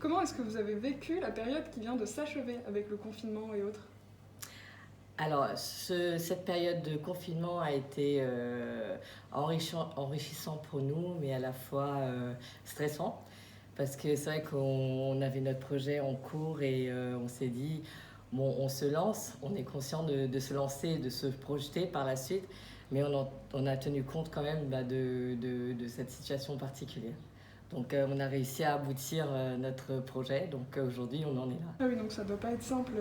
Comment est-ce que vous avez vécu la période qui vient de s'achever avec le confinement et autres? Alors, cette période de confinement a été enrichissant pour nous, mais à la fois stressant, parce que c'est vrai qu'on avait notre projet en cours et on s'est dit, bon, on se lance, on est conscient de se lancer, de se projeter par la suite, mais on a tenu compte quand même de cette situation particulière. Donc, on a réussi à aboutir notre projet, donc aujourd'hui, on en est là. Ah oui, donc ça doit pas être simple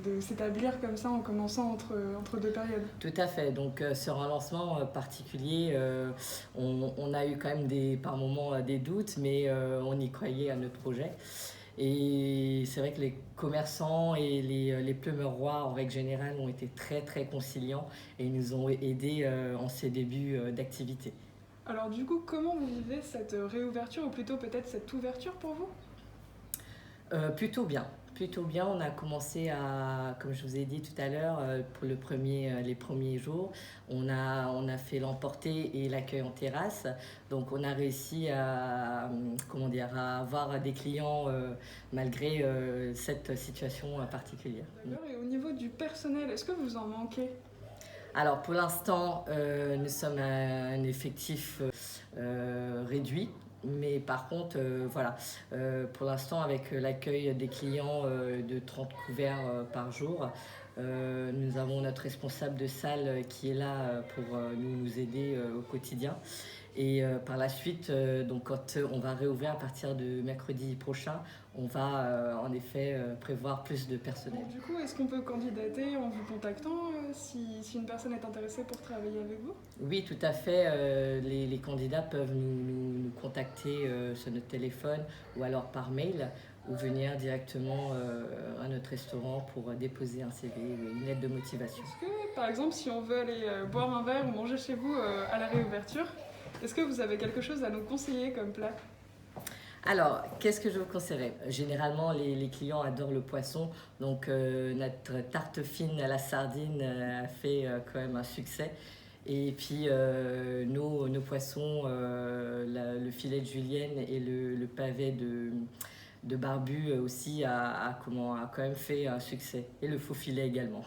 de s'établir comme ça en commençant entre deux périodes. Tout à fait. Donc, sur un lancement particulier, on a eu quand même par moments des doutes, mais on y croyait à notre projet. Et c'est vrai que les commerçants et les pleumeurs rois, en règle générale, ont été très, très conciliants et nous ont aidés en ces débuts d'activité. Alors du coup, comment vous vivez cette réouverture, ou plutôt peut-être cette ouverture pour vous? Plutôt bien. Plutôt bien, on a commencé à, comme je vous ai dit tout à l'heure, pour les premiers jours, on a fait l'emporter et l'accueil en terrasse. Donc on a réussi à, comment dire, à avoir des clients malgré cette situation particulière. D'accord. Et au niveau du personnel, est-ce que vous en manquez? Alors pour l'instant, nous sommes à un effectif réduit. Mais par contre, voilà, pour l'instant, avec l'accueil des clients de 30 couverts par jour, nous avons notre responsable de salle qui est là pour nous aider au quotidien. Et par la suite, donc quand on va réouvrir à partir de mercredi prochain, on va en effet prévoir plus de personnel. Du coup, est-ce qu'on peut candidater en vous contactant si une personne est intéressée pour travailler avec vous? Oui, tout à fait. Les candidats peuvent nous contacter sur notre téléphone ou alors par mail ou venir directement à notre restaurant pour déposer un CV ou une lettre de motivation. Est-ce que, par exemple, si on veut aller boire un verre ou manger chez vous à la réouverture, est-ce que vous avez quelque chose à nous conseiller comme plat? Alors, qu'est-ce que je vous conseillerais? Généralement, les clients adorent le poisson, donc notre tarte fine à la sardine a fait quand même un succès. Et puis nos poissons, le filet de julienne et le pavé de barbu aussi a quand même fait un succès. Et le faux filet également.